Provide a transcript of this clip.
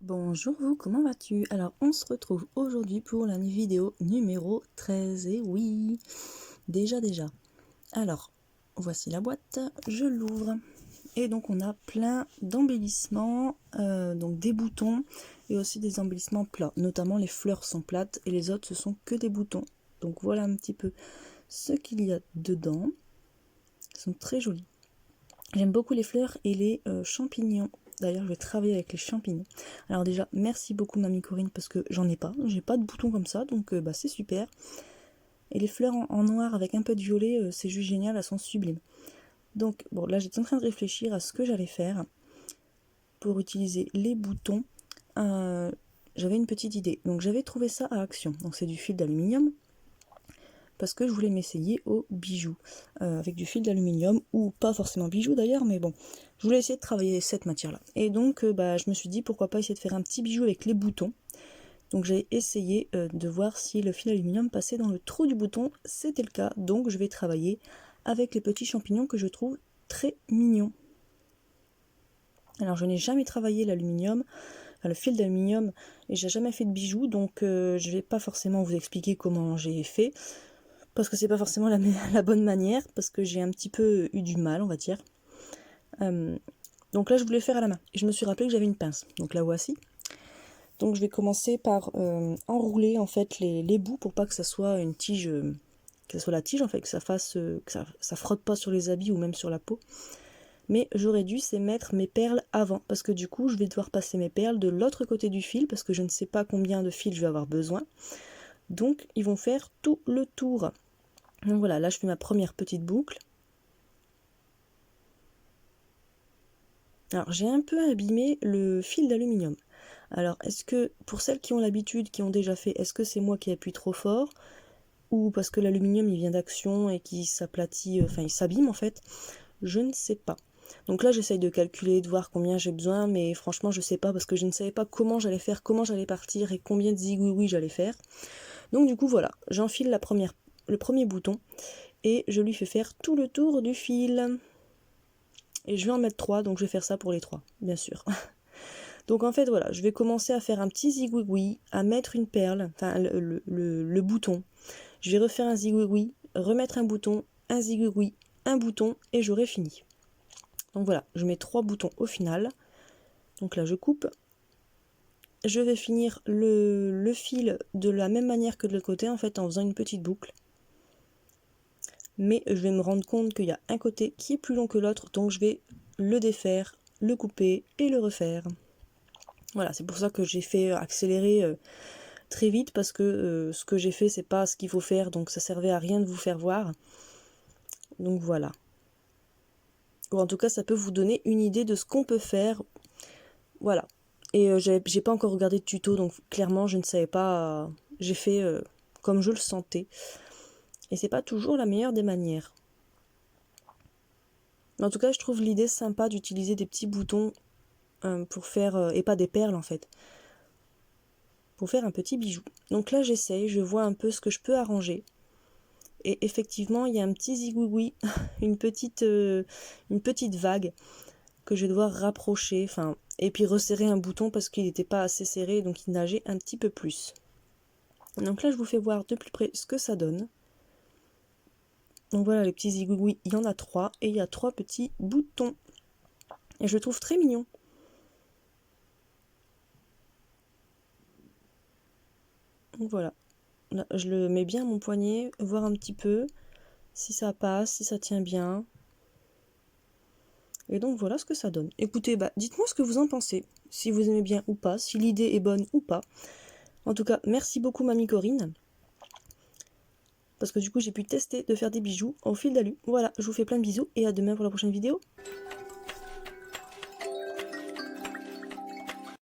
Bonjour vous, comment vas-tu? Alors on se retrouve aujourd'hui pour la vidéo numéro 13, et oui, déjà. Alors, voici la boîte, je l'ouvre, et donc on a plein d'embellissements, donc des boutons, et aussi des embellissements plats, notamment les fleurs sont plates, et les autres ce sont que des boutons. Donc voilà un petit peu ce qu'il y a dedans, ils sont très jolis. J'aime beaucoup les fleurs et les champignons. D'ailleurs, je vais travailler avec les champignons. Alors déjà, merci beaucoup Mamie Corinne parce que j'en ai pas. J'ai pas de boutons comme ça, donc c'est super. Et les fleurs en noir avec un peu de violet, c'est juste génial, elles sont sublimes. Donc bon, là j'étais en train de réfléchir à ce que j'allais faire pour utiliser les boutons. J'avais une petite idée. Donc j'avais trouvé ça à Action. Donc c'est du fil d'aluminium, parce que je voulais m'essayer aux bijoux avec du fil d'aluminium, ou pas forcément bijoux d'ailleurs, mais bon, je voulais essayer de travailler cette matière là, et donc je me suis dit pourquoi pas essayer de faire un petit bijou avec les boutons. Donc j'ai essayé de voir si le fil d'aluminium passait dans le trou du bouton, c'était le cas, donc je vais travailler avec les petits champignons que je trouve très mignons. Alors je n'ai jamais travaillé l'aluminium, le fil d'aluminium, et j'ai jamais fait de bijoux, donc je vais pas forcément vous expliquer comment j'ai fait, parce que c'est pas forcément la bonne manière, parce que j'ai un petit peu eu du mal, on va dire. Donc là je voulais faire à la main, et je me suis rappelé que j'avais une pince, donc la voici. Donc je vais commencer par enrouler en fait les bouts, pour pas que ça soit une tige, que ça soit la tige en fait, que ça fasse, que ça frotte pas sur les habits ou même sur la peau. Mais j'aurais dû mettre mes perles avant, parce que du coup je vais devoir passer mes perles de l'autre côté du fil, parce que je ne sais pas combien de fils je vais avoir besoin. Donc ils vont faire tout le tour. Donc voilà, là je fais ma première petite boucle. Alors j'ai un peu abîmé le fil d'aluminium. Alors est-ce que, pour celles qui ont l'habitude, qui ont déjà fait, est-ce que c'est moi qui appuie trop fort, ou parce que l'aluminium il vient d'Action et qui s'aplatit, enfin il s'abîme en fait, je ne sais pas. Donc là j'essaye de calculer, de voir combien j'ai besoin, mais franchement je sais pas, parce que je ne savais pas comment j'allais faire, comment j'allais partir et combien de zigouigoui j'allais faire. Donc du coup voilà, j'enfile le premier bouton et je lui fais faire tout le tour du fil. Et je vais en mettre 3, donc je vais faire ça pour les 3, bien sûr. Donc en fait voilà, je vais commencer à faire un petit zigouigoui, à mettre une perle, enfin le bouton. Je vais refaire un zigouigoui, remettre un bouton, un zigouigoui, un bouton, et j'aurai fini. Donc voilà, je mets 3 boutons au final. Donc là je coupe. Je vais finir le fil de la même manière que de l'autre côté, en fait en faisant une petite boucle. Mais je vais me rendre compte qu'il y a un côté qui est plus long que l'autre, donc je vais le défaire, le couper et le refaire. Voilà, c'est pour ça que j'ai fait accélérer très vite, parce que ce que j'ai fait c'est pas ce qu'il faut faire, donc ça servait à rien de vous faire voir. Donc voilà. Ou en tout cas ça peut vous donner une idée de ce qu'on peut faire. Voilà. Et j'ai pas encore regardé de tuto, donc clairement je ne savais pas, j'ai fait comme je le sentais. Et c'est pas toujours la meilleure des manières. Mais en tout cas je trouve l'idée sympa d'utiliser des petits boutons pour faire, et pas des perles en fait, pour faire un petit bijou. Donc là j'essaye, je vois un peu ce que je peux arranger. Et effectivement il y a un petit zigouigoui, une petite vague que je vais devoir rapprocher, enfin, et puis resserrer un bouton parce qu'il n'était pas assez serré, donc il nageait un petit peu plus. Donc là je vous fais voir de plus près ce que ça donne. Donc voilà, les petits zigouigouis, il y en a 3, et il y a 3 petits boutons. Et je le trouve très mignon. Donc voilà, là, je le mets bien à mon poignet, voir un petit peu si ça passe, si ça tient bien. Et donc voilà ce que ça donne. Écoutez, dites-moi ce que vous en pensez, si vous aimez bien ou pas, si l'idée est bonne ou pas. En tout cas, merci beaucoup Mamie Corinne, parce que du coup j'ai pu tester de faire des bijoux au fil d'alu. Voilà, je vous fais plein de bisous et à demain pour la prochaine vidéo.